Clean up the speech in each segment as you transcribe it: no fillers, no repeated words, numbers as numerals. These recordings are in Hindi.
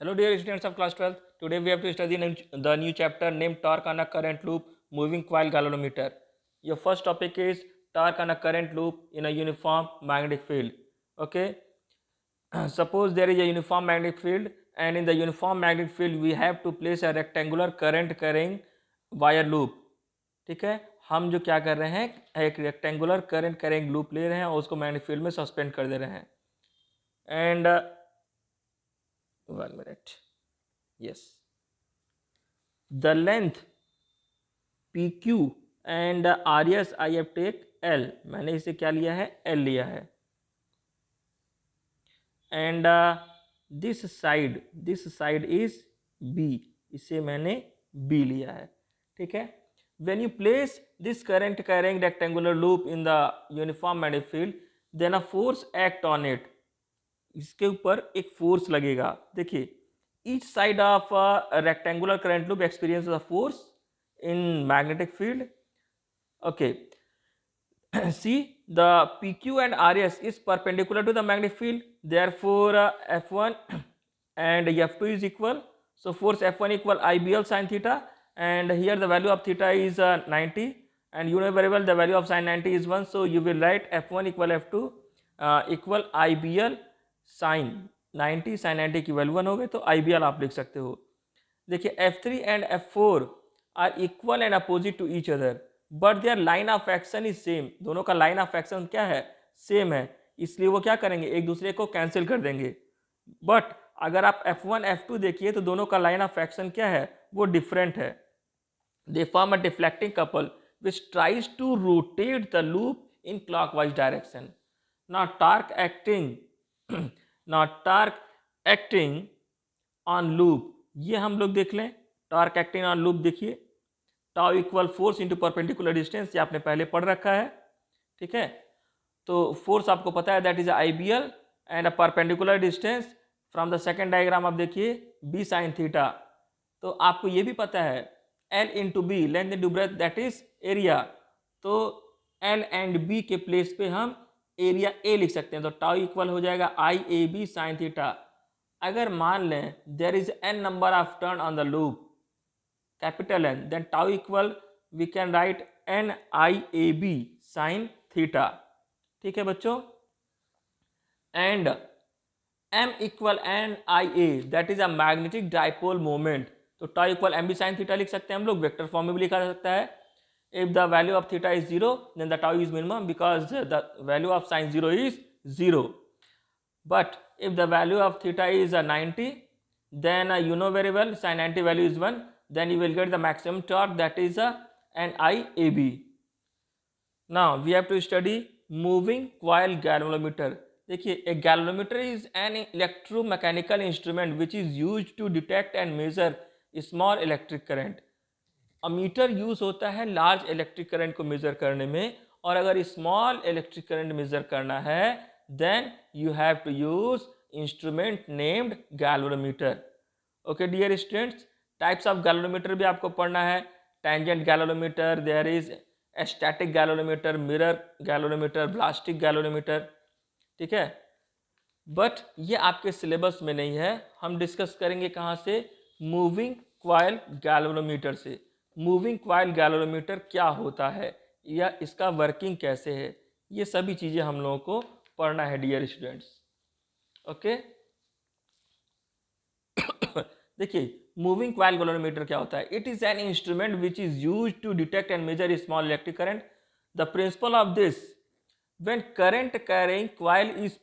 Hello dear students of class 12th. Today we have to study the new chapter named torque on a current loop moving coil galvanometer. Your first topic is torque on a current loop in a uniform magnetic field. Okay. Suppose there is a uniform magnetic field and in the uniform magnetic field we have to place a rectangular current carrying wire loop. ठीक है, हम जो क्या कर रहे हैं एक रेक्टेंगुलर करंट कैरिंग लूप ले रहे हैं और उसको मैग्नेटिक फील्ड में सस्पेंड कर दे रहे हैं. And 1 minute. Yes, the length PQ and RS I have take L. मैंने इसे क्या लिया है, L लिया है. And this side is B. इसे मैंने B लिया है. ठीक है. When you place this current carrying rectangular loop in the uniform magnetic field, then a force act on it. इसके ऊपर एक फोर्स लगेगा. देखिए, each side of a rectangular current loop experiences a force in magnetic field. Okay. See, the PQ and RS is perpendicular to the magnetic field. Therefore, F1 and F2 is equal. So force F1 equal IBL sin theta, and here the value of theta is 90, and you know very well the value of sin 90 is 1. So you will write F1 equal F2 equal IBL sin 90. sin 90 की वैल्यू 1 हो गई तो IBL आप लिख सकते हो. देखिए, F3 and F4 are equal and opposite to each other, but their line of action is same. दोनों का लाइन ऑफ एक्शन क्या है, सेम है. इसलिए वो क्या करेंगे, एक दूसरे को कैंसिल कर देंगे. बट अगर आप F1 F2 देखिए तो दोनों का लाइन ऑफ एक्शन क्या है, वो डिफरेंट है. They form a deflecting couple which tries to rotate the loop in clockwise direction. Now torque acting on loop, ये हम लोग देख लें. टॉर्क एक्टिंग ऑन लूप देखिए, tau equal force into perpendicular distance, ये आपने पहले पढ़ रखा है. ठीक है, तो फोर्स आपको पता है that is IBL and a perpendicular distance from the second diagram आप देखिए B sin थीटा. तो आपको ये भी पता है L into B length into breadth that is area. तो L एंड B के प्लेस पे हम एरिया A लिख सकते हैं. तो टाउ इक्वल हो जाएगा IAB sin थीटा. अगर मान लें there is n number of turn on the loop capital N, then tau equal we can write NIAB sin theta. ठीक है बच्चों. And M equal NIA that is a magnetic dipole moment. तो tau equal MB sin theta लिख सकते हैं हम लोग. वेक्टर फॉर्म में भी लिखा जा सकता है. If the value of theta is 0, then the tau is minimum because the value of sin 0 is 0. But if the value of theta is 90, then you know very well sin 90 value is 1, then you will get the maximum torque, that is NIAB. Now we have to study moving coil galvanometer. देखिए, एक galvanometer is an electromechanical instrument which is used to detect and measure small electric current. Meter use होता है लार्ज इलेक्ट्रिक करंट को मेजर करने में, और अगर स्मॉल इलेक्ट्रिक करंट मेजर करना है then you have to use instrument named galvanometer. Okay dear students, types of galvanometer भी आपको पढ़ना है. Tangent galvanometer, there is static galvanometer, mirror galvanometer, ballistic galvanometer. ठीक है, बट ये आपके सिलेबस में नहीं है. हम डिस्कस करेंगे कहाँ से, मूविंग कॉइल गैल्वेनोमीटर से. मूविंग कॉइल गैल्वेनोमीटर क्या होता है या इसका वर्किंग कैसे है, ये सभी चीज़ें हम लोगों को पढ़ना है डियर स्टूडेंट्स. ओके. देखिए, मूविंग कॉइल गैल्वेनोमीटर क्या होता है. It is an instrument which is used to detect and measure small electric current. The principle of this, when current carrying coil is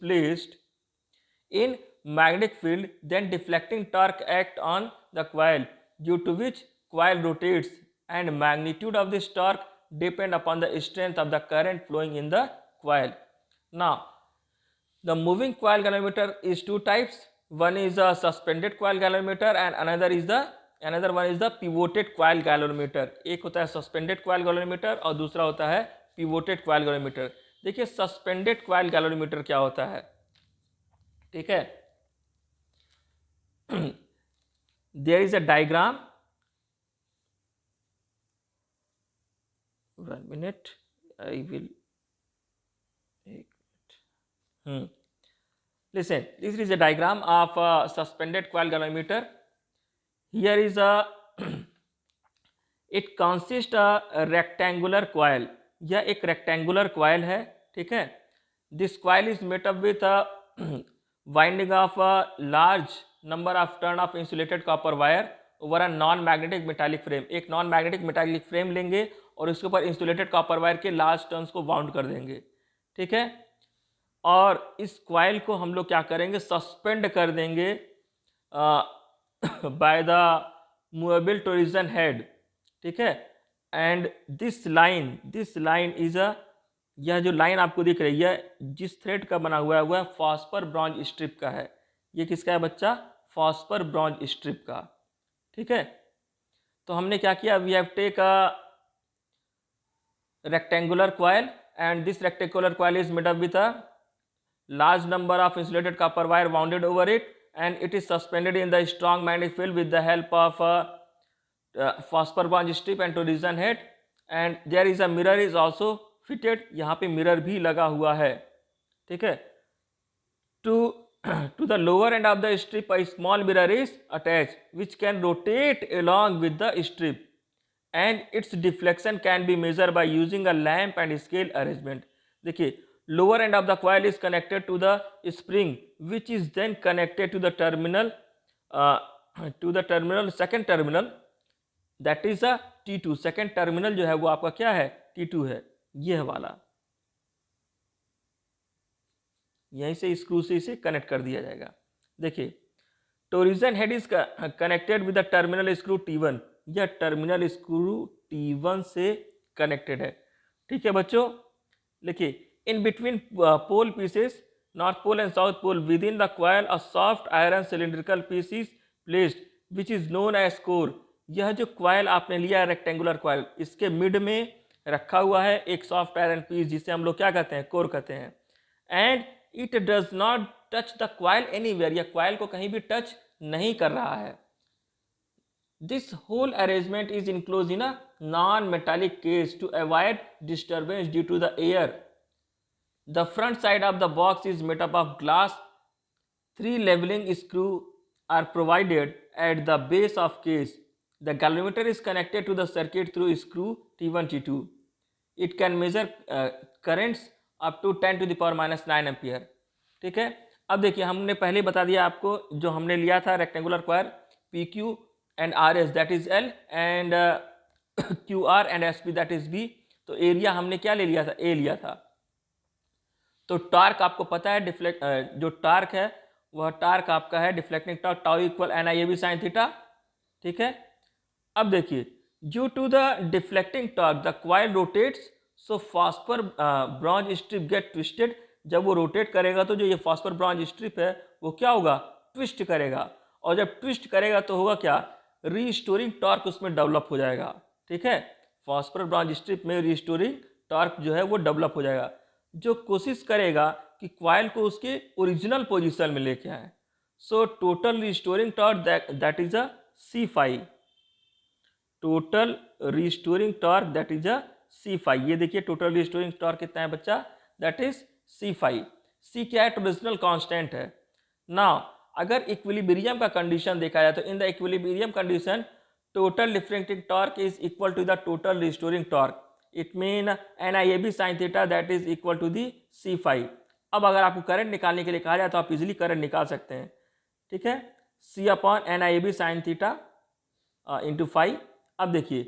placed in magnetic field, then deflecting torque act on the coil, due to which coil rotates, and magnitude of this torque depend upon the strength of the current flowing in the coil. Now the moving coil galvanometer is two types. One is a suspended coil galvanometer and another one is the pivoted coil galvanometer. एक होता है suspended coil galvanometer और दूसरा होता है pivoted coil galvanometer. देखिए, suspended coil galvanometer क्या होता है. ठीक है, there is a diagram. 1 minute, I will. Listen, this is a diagram of a suspended coil galvanometer. Here is a it consists a rectangular coil. यह एक rectangular coil है, ठीक है. This coil is made up with a winding of a large number of turn of insulated copper wire over a non-magnetic metallic frame. एक non-magnetic metallic frame लेंगे और उसके ऊपर insulated copper wire के large turns को wound कर देंगे, ठीक है. और इस coil को हम लोग क्या करेंगे, सस्पेंड कर देंगे बाय द मूवेबल टोरिजन हेड, ठीक है. And this line is a, यह जो लाइन आपको दिख रही है जिस थ्रेड का बना हुआ है वह फॉस्फर ब्रॉन्ज स्ट्रिप का है. ये किसका है बच्चा, फॉस्फर ब्रॉन्ज स्ट्रिप का, ठीक है. तो हमने क्या किया, we have take a rectangular coil and this rectangular coil is made up with a large number of insulated copper wire wounded over it and it is suspended in the strong magnetic field with the help of phosphor bond strip and torsion head and there is a mirror is also fitted. यहाँ पे मिरर भी लगा हुआ है, ठीक है. to the lower end of the strip a small mirror is attached which can rotate along with the strip and its deflection can be measured by using a lamp and scale arrangement. देखिए, lower end of the coil is connected to the spring which is then connected to the terminal second terminal that is a T2. second terminal जो है वो आपका क्या है, T2 है, यह वाला. यहीं से स्क्रू से इसे कनेक्ट कर दिया जाएगा. देखिए, torsion head is connected with the terminal screw T1. यह टर्मिनल स्क्रू T1 से कनेक्टेड है, ठीक है बच्चों. देखिए, in between pole pieces north pole and south pole within the coil a soft iron cylindrical piece is placed which is known as core. यह जो कॉइल आपने लिया है रेक्टेंगुलर कॉइल, इसके मिड में रखा हुआ है एक सॉफ्ट आयरन पीस जिसे हम लोग क्या कहते हैं, कोर कहते हैं. And it does not touch the coil anywhere. यह कॉइल को कहीं भी टच नहीं कर रहा है. This whole arrangement is enclosed in a non-metallic case to avoid disturbance due to the air. The front side of the box is made up of glass. 3 leveling screws are provided at the base of case. The galvanometer is connected to the circuit through screw T1, T2. It can measure currents up to 10 to the power minus 9 ampere. ठीक है. अब देखिए, हमने पहले बता दिया आपको, जो हमने लिया था rectangular coil PQ and RS that is L and QR and SP that is B. तो एरिया हमने क्या ले लिया था, A लिया था. तो टार्क आपको पता है, जो टार्क है वह टार्क आपका है deflecting torque tau equal NIAB sine theta, ठीक है. अब देखिए, due to the deflecting torque the coil rotates so phosphor bronze strip get twisted. जब वो रोटेट करेगा तो जो ये फॉस्फर ब्रॉन्ज स्ट्रिप है वो क्या होगा, ट्विस्ट करेगा. और जब ट्विस्ट करेगा तो होगा क्या, रीस्टोरिंग टॉर्क उसमें डेवलप हो जाएगा, ठीक है. फॉस्फर ब्रॉन्ज स्ट्रिप में रीस्टोरिंग टॉर्क जो है वो डेवलप हो जाएगा, जो कोशिश करेगा कि कॉइल को उसके ओरिजिनल पोजीशन में लेके आए. So total restoring torque that is a C5. Total restoring torque that is a C5. ये देखिए, टोटल रीस्टोरिंग टॉर्क कितना है बच्चा, दैट इज C5. C क्या है, टोरिजिनल कांस्टेंट है. नाउ अगर इक्विलिब्रियम का कंडीशन देखा जाए तो in the equilibrium condition total deflecting torque is equal to the total restoring torque. It mean NIAB sine theta that is equal to the C5. अब अगर आपको करंट निकालने के लिए कहा जाए तो आप इजीली करंट निकाल सकते हैं, ठीक है. C upon NIAB sine theta into 5. अब देखिए,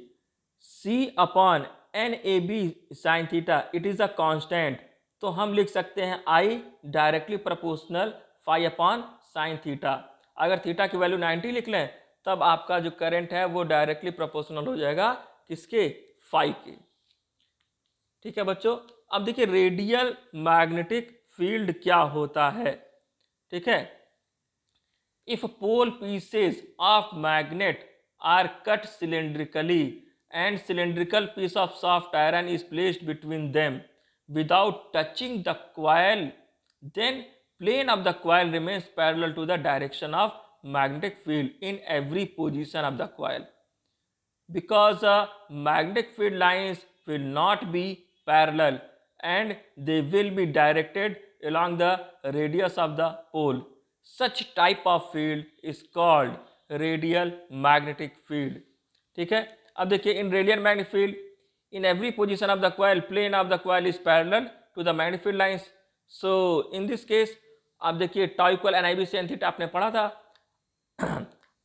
C upon NAB sine theta it is a constant, तो हम लिख सकते हैं I directly proportional phi upon sine theta. अगर थीटा की वैल्यू 90 लिख लें तब आपका जो करंट है वो डायरेक्टली प्रोपोर्शनल हो जाएगा किसके, फाई के, ठीक है बच्चों. अब देखिए, रेडियल मैग्नेटिक फील्ड क्या होता है, ठीक है. If pole pieces of magnet are cut cylindrically and cylindrical piece of soft iron is placed between them without touching the coil, then plane of the coil remains parallel to the direction of magnetic field in every position of the coil. Because magnetic field lines will not be parallel and they will be directed along the radius of the pole. Such type of field is called radial magnetic field. ठीक है, अब देखिए in radial magnetic field in every position of the coil, plane of the coil is parallel to the magnetic field lines. So in this case आप देखिए tau equal NIB sin theta आपने पढ़ा था.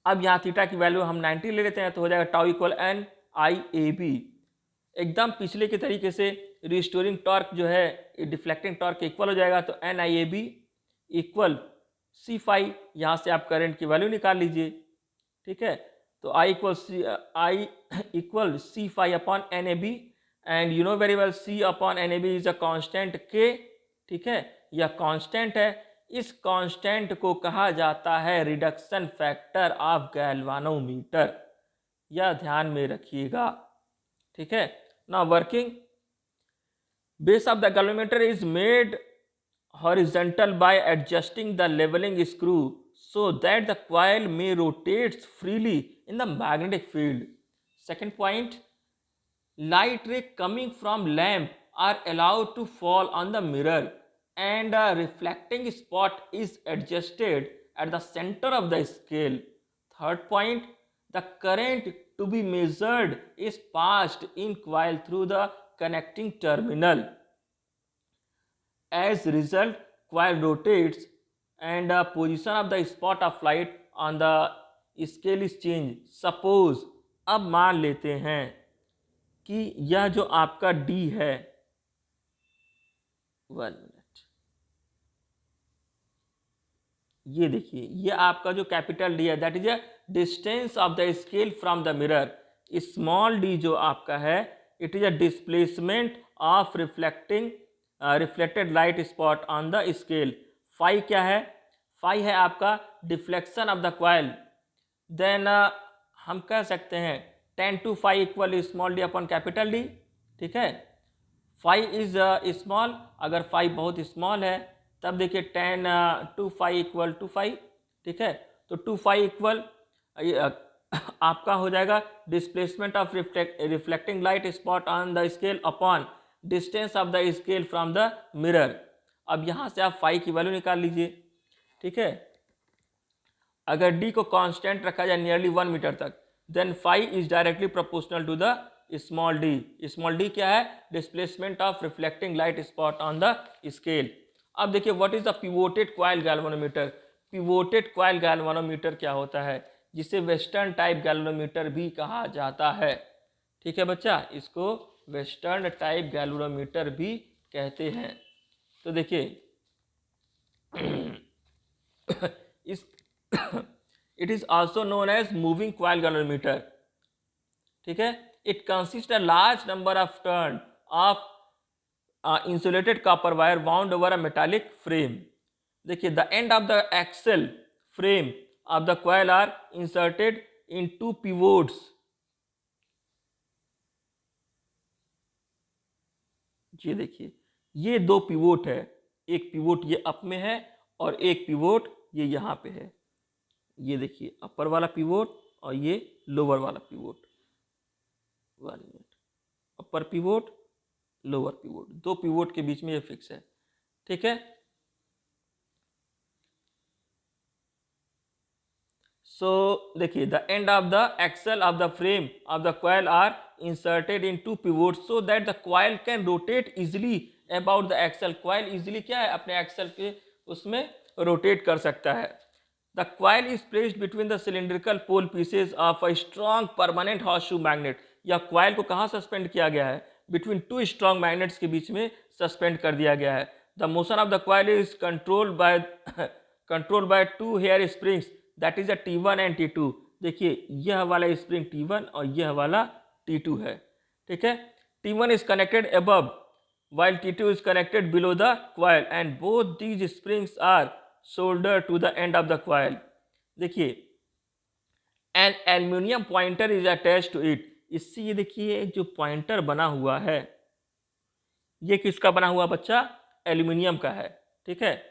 अब यहाँ थीटा की वैल्यू हम 90 ले लेते हैं तो हो जाएगा tau equal NIAB. एकदम पिछले के तरीके से रिस्टोरिंग टॉर्क जो है डिफ्लेक्टिंग टॉर्क के इक्वल हो जाएगा. तो NIAB इक्वल सी फाई, यहाँ से आप करंट की वैल्यू निकाल लीजिए. ठीक है, तो I equal C phi upon NAB and you know very well C upon NAB is a constant K. ठीक है, यह कांस्टेंट है. इस कांस्टेंट को कहा जाता है रिडक्शन फैक्टर ऑफ गैल्वानोमीटर. यह ध्यान में रखिएगा. ठीक है, now working base of the galvanometer is made horizontal by adjusting the leveling screw so that the coil may rotate freely in the magnetic field. Second point, light ray coming from lamp are allowed to fall on the mirror and a reflecting spot is adjusted at the center of the scale. Third point, the current to be measured is passed in coil through the connecting terminal. As result, coil rotates and the position of the spot of light on the scale is changed. Suppose अब मान लेते हैं कि यह जो आपका D है, 1 मिनट, ये देखिए ये आपका जो कैपिटल D है that is a distance of the scale from the mirror. Small d जो आपका है it is a displacement of reflected light spot on the scale. Phi क्या है? फाई है आपका deflection of the coil. Then हम कह सकते हैं 10 to phi equal small D upon capital D. ठीक है, फाई इज स्मॉल, अगर फाई बहुत स्मॉल है तब देखिए 10 to phi equal to phi. ठीक है, तो 2 फाई इक्वल आपका हो जाएगा displacement of reflecting light spot on the scale upon distance of the scale from the mirror. अब यहाँ से आप फाई की वैल्यू निकाल लीजिए. ठीक है, अगर डी को कांस्टेंट रखा जाए नियरली 1 मीटर तक then phi is directly proportional to the small D. Small D क्या है? Displacement of reflecting light spot on the scale. अब देखिए what is the pivoted coil galvanometer. Pivoted coil galvanometer क्या होता है? जिसे वेस्टर्न टाइप गैल्वेनोमीटर भी कहा जाता है. ठीक है बच्चा, इसको वेस्टर्न टाइप गैल्वेनोमीटर भी कहते हैं. तो देखिए इस it is also known as moving coil galvanometer. ठीक है, it consist a large number of turn of insulated copper wire bound over a metallic frame. देखिए the end of the axle frame of the coil are inserted in 2 pivots. ये देखिए ये 2 पिवोट है. एक पिवोट ये अप में है और एक पिवोट ये यहाँ पे है. ये देखिए अपर वाला पिवोट और ये लोअर वाला पिवोट. 1 मिनट, अपर पिवोट लोअर पिवोट, 2 पिवोट के बीच में ये फिक्स है. ठीक है, सो देखिए the end of the axle of the frame of the coil are inserted in 2 pivots so that the coil can rotate easily about the axle. Coil easily क्या है? अपने एक्सल के उसमें रोटेट कर सकता है. The coil is placed between the cylindrical pole pieces of a strong permanent horseshoe magnet. या कॉइल को कहाँ सस्पेंड किया गया है? बिटवीन 2 स्ट्रॉन्ग मैग्नेट्स के बीच में सस्पेंड कर दिया गया है. The motion of the coil is controlled by 2 hair springs that is a T1 and T2. देखिए यह वाला स्प्रिंग T1 और यह वाला T2 है. ठीक है, T1 is connected above while T2 is connected below the coil and both these springs are soldered to the end of the coil. देखिए an aluminium pointer is attached to it. इससे ये देखिए जो पॉइंटर बना हुआ है ये किसका बना हुआ बच्चा? एल्यूमिनियम का है. ठीक है,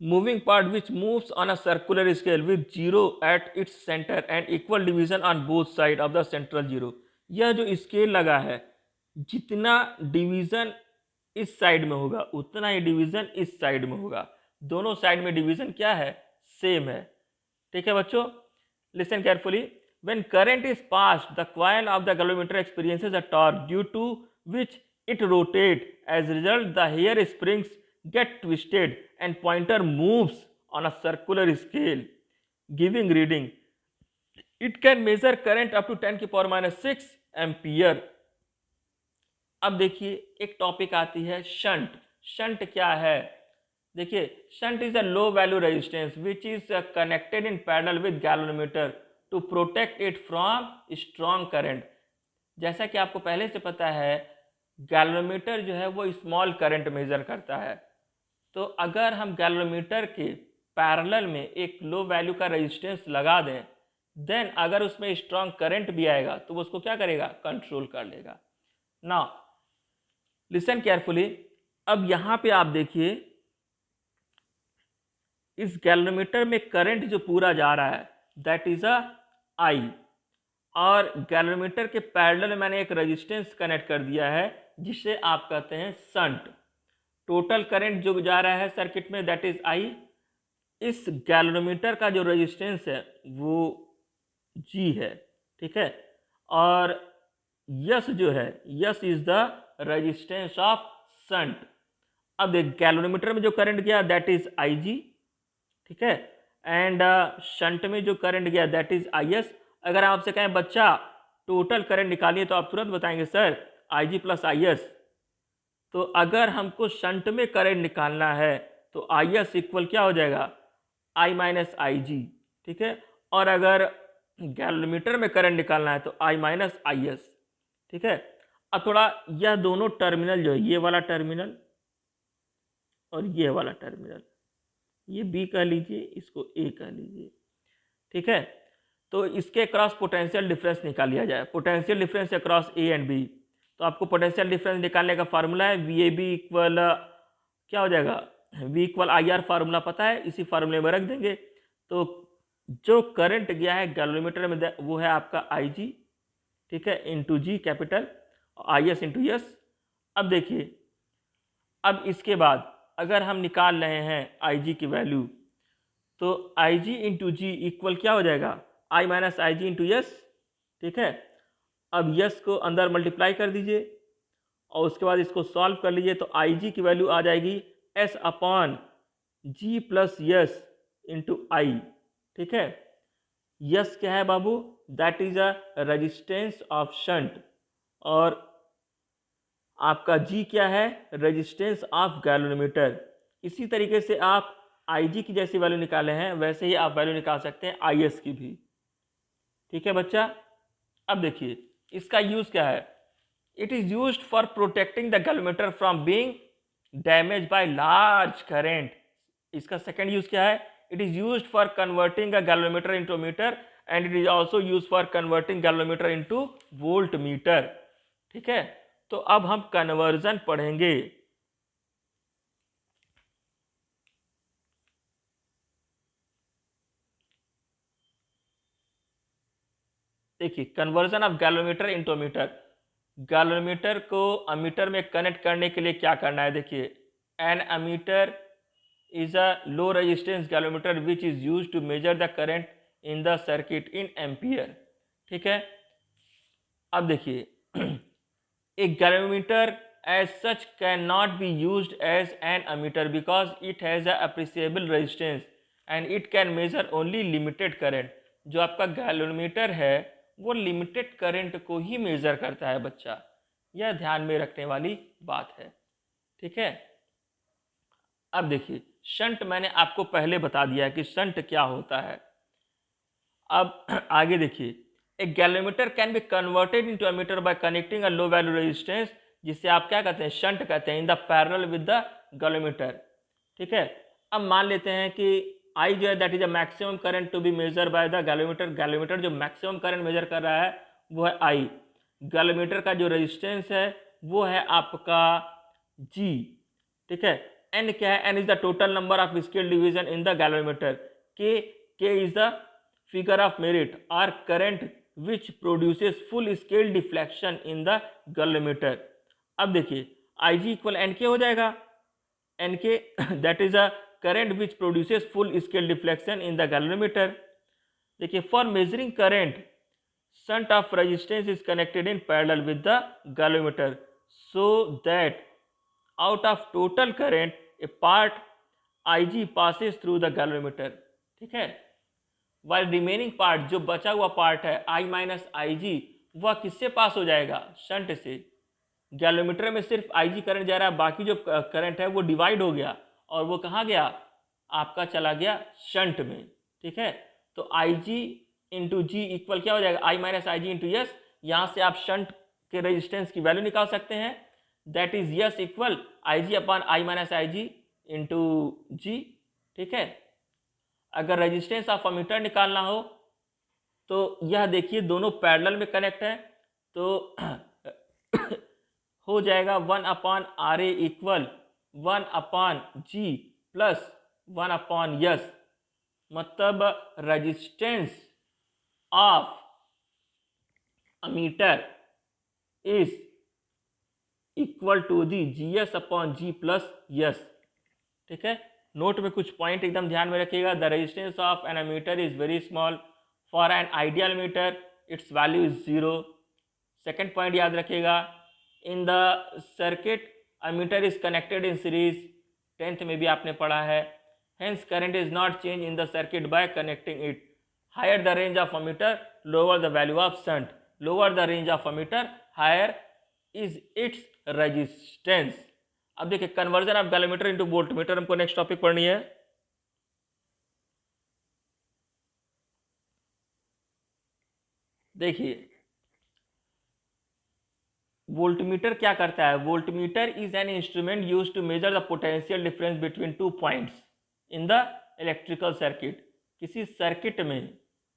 moving part which moves on a circular scale with 0 at its center and equal division on both sides of the central 0. यह जो स्केल लगा है जितना डिवीजन इस साइड में होगा, उतना ही डिवीजन इस साइड में होगा। दोनों साइड में डिवीजन क्या है, सेम है। ठीक है बच्चों, listen carefully. When current is passed the coil of the galvanometer experiences a torque due to which it rotate, as result the hair springs get twisted and pointer moves on a circular scale giving reading. It can measure current up to 10⁻⁶ ampere. अब देखिए एक टॉपिक आती है शंट। शंट क्या है, देखिए shunt is a low value resistance which is connected in parallel with galvanometer to protect it from strong current. जैसा कि आपको पहले से पता है, गैल्वेनोमीटर जो है वो स्मॉल करंट मेजर करता है। तो अगर हम गैल्वेनोमीटर के पैरेलल में एक लो वैल्यू का रेजिस्टेंस लगा दें, देन अगर उसमें स्ट्रॉन्ग करंट भी आएगा तो वो उसको क्या करेगा, कंट्रोल कर लेगा। Now listen carefully. अब यहां पे आप देखिए इस गैल्वेनोमीटर में करंट जो पूरा जा रहा है दैट इज अ आई, और गैल्वेनोमीटर के पैरेलल में मैंने एक रेजिस्टेंस कनेक्ट कर दिया है जिसे आप कहते हैं शंट। टोटल करंट जो जा रहा है सर्किट में दैट इज आई। इस गैल्वेनोमीटर का जो रेजिस्टेंस है वो जी है, ठीक है, और यस जो है, yes is the resistance of shunt. अब देख गैल्वेनोमीटर में जो करंट गया दैट इज आई जी, ठीक है, एंड शंट में जो करंट गया दैट इज आई एस। अगर आपसे कहें बच्चा टोटल करंट निकालिए तो आप तुरंत बताएंगे sir I G plus I S. तो अगर हमको शंट में करंट निकालना है तो आई एस इक्वल क्या हो जाएगा, आई माइनस आई जी, ठीक है। और अगर गैल्वेनोमीटर में करंट निकालना है तो आई माइनस आई एस, ठीक है। अब थोड़ा यह दोनों टर्मिनल जो है, ये वाला टर्मिनल और ये वाला टर्मिनल, ये बी कह लीजिए, इसको ए कह लीजिए, ठीक है। तो इसके क्रॉस पोटेंशियल डिफरेंस निकाल लिया जाए, potential difference across A and B. तो आपको पोटेंशियल डिफरेंस निकालने का फार्मूला है वी ए बी इक्वल क्या हो जाएगा, V equal I R, formula पता है, इसी फार्मूले में रख देंगे। तो जो करंट गया है गैल्वेनोमीटर में वो है आपका आई जी, ठीक है, into G capital, I S into S. अब देखिए, अब इसके बाद अगर हम निकाल रहे हैं आई जी की वैल्यू, तो आई जी इंटू जी इक्वल क्या हो जाएगा, आई minus I G into yes, ठीक है। अब यस को अंदर मल्टीप्लाई कर दीजिए और उसके बाद इसको सॉल्व कर लीजिए, तो आई जी की वैल्यू आ जाएगी S upon G plus S into I, ठीक है। यस क्या है बाबू, that is a resistance of shunt, और आपका जी क्या है, रेजिस्टेंस ऑफ गैल्वेनोमीटर। इसी तरीके से आप आई जी की जैसी वैल्यू निकाले हैं वैसे ही आप वैल्यू निकाल सकते हैं आई एस की भी, ठीक है बच्चा। अब देखिए इसका यूज क्या है, it is used for protecting the galvanometer from being damage by large current. इसका सेकंड यूज क्या है, it is used for converting a galvanometer into meter and it is also used for converting galvanometer into volt meter, ठीक है। तो अब हम कन्वर्जन पढ़ेंगे। देखिए conversion of galvanometer into meter. Galvanometer को अमीटर में कनेक्ट करने के लिए क्या करना है, देखिए an ammeter is a low resistance galvanometer which is use to measure the current in the circuit in ampere, ठीक है। अब देखिए एक galvanometer as such cannot be used as an ammeter because it has a appreciable resistance and it can measure only limited current। जो आपका गैल्वेनोमीटर है वो लिमिटेड करंट को ही मेजर करता है बच्चा, यह ध्यान में रखने वाली बात है, ठीक है। अब देखिए शंट मैंने आपको पहले बता दिया है कि शंट क्या होता है। अब आगे देखिए, एक galvanometer can be converted into ammeter bye connecting a low value resistance, जिसे आप क्या कहते हैं, शंट कहते हैं, in the parallel with the galvanometer, ठीक है। अब मान लेते हैं कि आई जो है that is a maximum current to be measure by the galvanometer. Galvanometer जो मैक्सिमम करंट मेजर कर रहा है वो है आई। गैल्वेनोमीटर का जो रेजिस्टेंस है वो है आपका जी, ठीक है। एन क्या है, N is the total number of scale division in the galvanometer. K is the figure of merit और current which produces full scale deflection in the galvanometer. अब देखिए आई जी इक्वल एन के हो जाएगा, N K that is a current which produces full scale deflection in the galvanometer. देखिए for measuring current shunt of resistance is connected in parallel with the galvanometer so that out of total current a part Ig passes through the galvanometer, ठीक है। while remaining part जो बचा हुआ पार्ट है I माइनस आई जी वह किससे पास हो जाएगा, शंट से। गैल्वेनोमीटर में सिर्फ Ig करंट जा रहा है, बाकी जो करंट है वो डिवाइड हो गया और वो कहाँ गया, आपका चला गया शंट में, ठीक है। तो Ig इंटू जी इक्वल क्या हो जाएगा, I minus I G into S. यहाँ से आप शंट के रेजिस्टेंस की वैल्यू निकाल सकते हैं, that is S equal I G upon I minus I G into G, ठीक है। अगर रेजिस्टेंस ऑफ अमीटर निकालना हो तो यह देखिए दोनों पैरेलल में कनेक्ट है, तो हो जाएगा 1 upon R A equal 1 upon G plus 1 upon S, मतलब resistance of ammeter is equal to the G S upon G plus S, ठीक है। नोट में कुछ पॉइंट एकदम ध्यान में रखिएगा। The resistance of an ammeter is very small, for an ideal meter its value is 0। Second point याद रखिएगा, in the circuit ammeter is connected in series, 10th में भी आपने पढ़ा है। Hence current is not change in the circuit by connecting it. Higher the range of ammeter lower the value of shunt, lower the range of ammeter higher is its resistance. अब देखिए conversion of galvanometer into voltmeter हमको नेक्स्ट टॉपिक पढ़नी है। देखिए वोल्टमीटर क्या करता है, voltmeter is an instrument used to measure the potential difference between two points in the electrical circuit. किसी सर्किट में,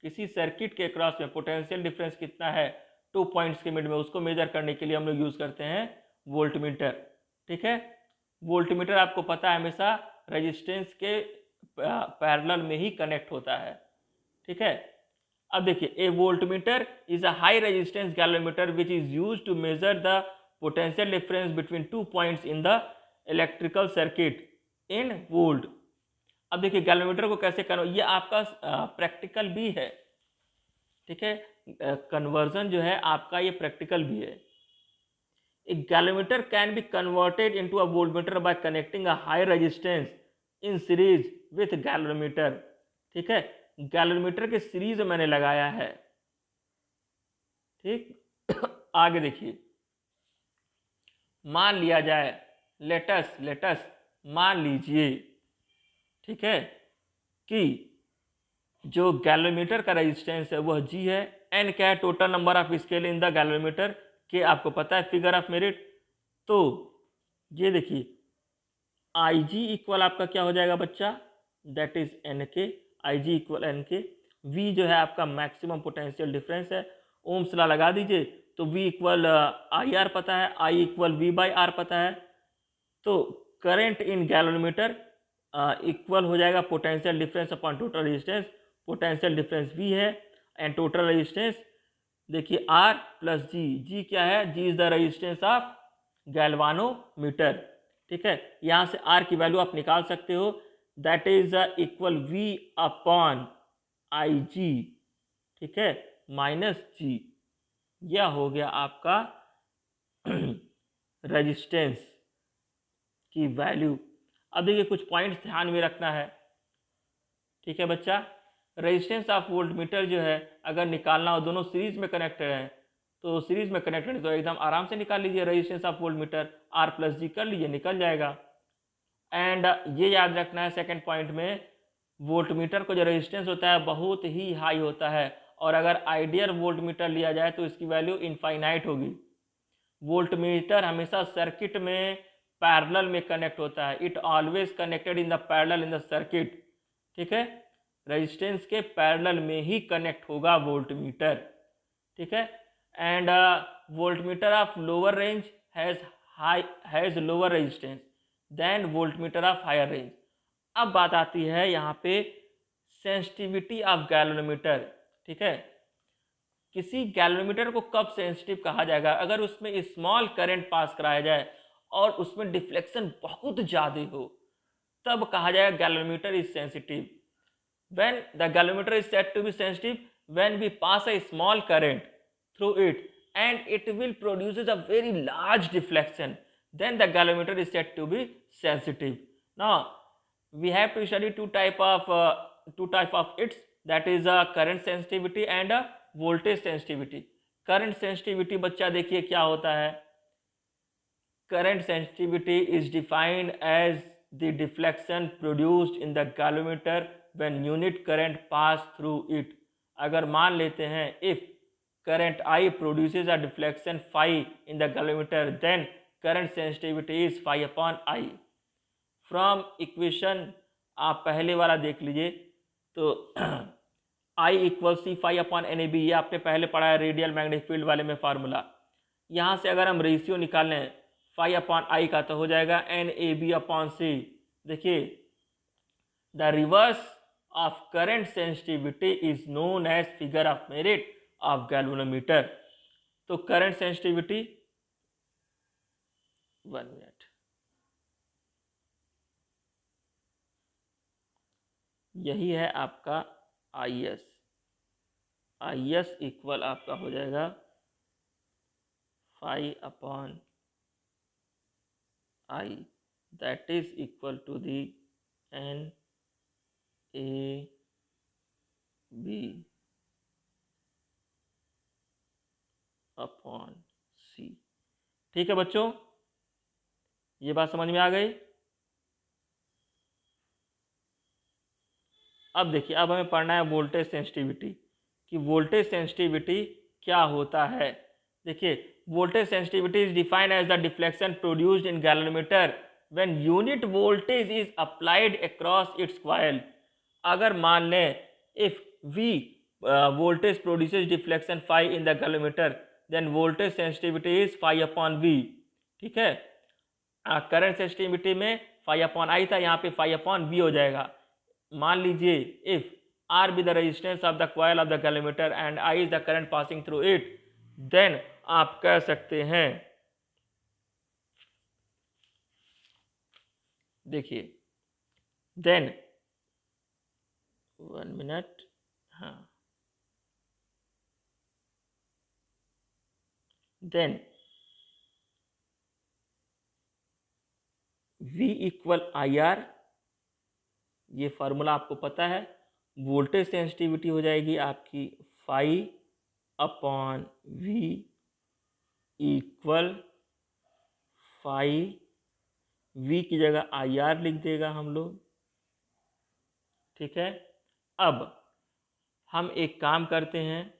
किसी सर्किट के क्रॉस में पोटेंशियल डिफरेंस कितना है 2 पॉइंट्स के मिड में, उसको मेजर करने के लिए हम लोग यूज करते हैं वोल्टमीटर, ठीक है। वोल्टमीटर आपको पता है हमेशा रेजिस्टेंस के पैरेलल में ही कनेक्ट होता है, ठीक है। अब देखिए a voltmeter is a high resistance galvanometer which is used to measure the potential difference between 2 points in the electrical circuit in volt. अब देखिए गैल्वेनोमीटर को कैसे ये आपका प्रैक्टिकल भी है, ठीक है। कन्वर्जन जो है आपका ये प्रैक्टिकल भी है। A galvanometer can be converted into a voltmeter by connecting a high resistance in series with galvanometer, ठीक है। गैल्वेनोमीटर के सीरीज मैंने लगाया है, ठीक। आगे देखिए, मान लिया जाए लेटस मान लीजिए, ठीक है, कि जो गैल्वेनोमीटर का रेजिस्टेंस है वह जी है, एन क्या है, total number of scale in the galvanometer के आपको पता है फिगर ऑफ मेरिट। तो ये देखिए आई जी इक्वल आपका क्या हो जाएगा बच्चा, that is N K, I G equal N K. V जो है आपका मैक्सिमम पोटेंशियल डिफरेंस है, ओम्स लॉ लगा दीजिए, तो वी इक्वल आई आर पता है, I equal V by R पता है। तो करंट इन गैल्वेनोमीटर इक्वल हो जाएगा potential difference upon total resistance, potential difference V है एंड टोटल रेजिस्टेंस देखिए आर प्लस जी। जी क्या है, G is the resistance of galvanometer, ठीक है। यहां से आर की वैल्यू आप निकाल सकते हो, that is equal V upon I G, ठीक है, माइनस जी। यह हो गया आपका रेजिस्टेंस की वैल्यू। अब देखिए कुछ पॉइंट्स ध्यान में रखना है, ठीक है बच्चा। रेजिस्टेंस ऑफ वोल्टमीटर जो है अगर निकालना हो, दोनों सीरीज में कनेक्टेड है, तो सीरीज में कनेक्टेड तो एकदम आराम से निकाल लीजिए resistance of voltmeter, R plus G कर लीजिए, निकल जाएगा। एंड ये याद रखना है सेकंड पॉइंट में, वोल्टमीटर को जो रेजिस्टेंस होता है बहुत ही हाई होता है, और अगर आइडियल वोल्टमीटर लिया जाए तो इसकी वैल्यू इनफाइनाइट होगी। वोल्टमीटर हमेशा सर्किट में पैरेलल में कनेक्ट होता है, it always connected in the parallel in the circuit, ठीक है। रेजिस्टेंस के पैरेलल में ही कनेक्ट होगा वोल्टमीटर, ठीक है। And voltmeter of lower range has lower resistance then voltmeter of higher range. अब बात आती है यहाँ पे सेंसिटिविटी ऑफ गैल्वेनोमीटर, ठीक है। किसी गैल्वेनोमीटर को कब सेंसिटिव कहा जाएगा, अगर उसमें स्मॉल करंट पास कराया जाए और उसमें डिफ्लेक्शन बहुत ज़्यादा हो, तब कहा जाएगा galvanometer is sensitive. When the galvanometer is said to be sensitive when we pass a small current through it and it will produces a very large deflection, then the galvanometer is said to be sensitive. Now we have to study two type of its, that is a current sensitivity and a voltage sensitivity. Current sensitivity बच्चा देखिए क्या होता है, current sensitivity is defined as the deflection produced in the galvanometer when unit current pass through it. अगर मान लेते हैं if current I produces a deflection phi in the galvanometer, then current sensitivity is phi upon I. From equation आप पहले वाला देख लीजिए, तो I equal C phi upon N A B, ये आपने पहले पढ़ा है रेडियल मैग्नेटिक फील्ड वाले में फार्मूला। यहाँ से अगर हम रेशियो निकालें फाई अपॉन आई का तो हो जाएगा N A B upon C. देखिए the reverse of current sensitivity is known as figure of merit of galvanometer. तो करंट सेंसिटिविटी, 1 मिनट, यही है आपका आई एस। आई एस इक्वल आपका हो जाएगा phi upon I, that is equal to the N A B upon C. ठीक है बच्चों, ये बात समझ में आ गई। अब देखिए, अब हमें पढ़ना है वोल्टेज सेंसिटिविटी, कि वोल्टेज सेंसिटिविटी क्या होता है। देखिए voltage sensitivity is defined as the deflection produced in galvanometer when unit voltage is applied across its coil. अगर मान लें if V voltage produces deflection phi in the galvanometer, then voltage sensitivity is phi upon V. ठीक है, करंट सेंसिटिविटी में फाई अपॉन आई था, यहाँ पे फाई अपॉन वी हो जाएगा। मान लीजिए if R be the resistance of the coil of the galvanometer and I is the current passing through it, then आप कह सकते हैं, देखिए देन 1 मिनट, हाँ, then V equal I R, ये फार्मूला आपको पता है। वोल्टेज सेंसिटिविटी हो जाएगी आपकी phi upon V equal phi, V की जगह आई आर लिख देगा हम लोग। ठीक है, अब हम एक काम करते हैं,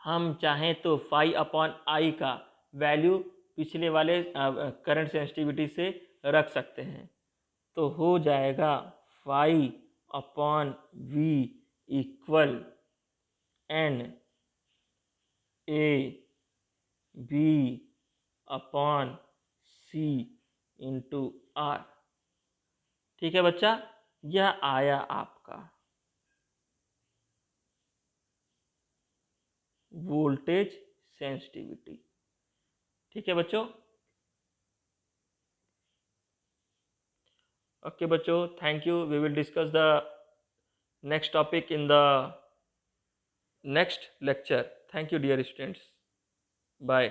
हम चाहें तो फाई अपॉन आई का वैल्यू पिछले वाले करंट सेंसिटिविटी से रख सकते हैं, तो हो जाएगा phi upon V equal N A B upon C into R. ठीक है बच्चा, यह आया आपका वोल्टेज सेंसिटिविटी। ठीक है बच्चों, ओके बच्चों, thank you. We will discuss the next topic in the next lecture. Thank you dear students. Bye.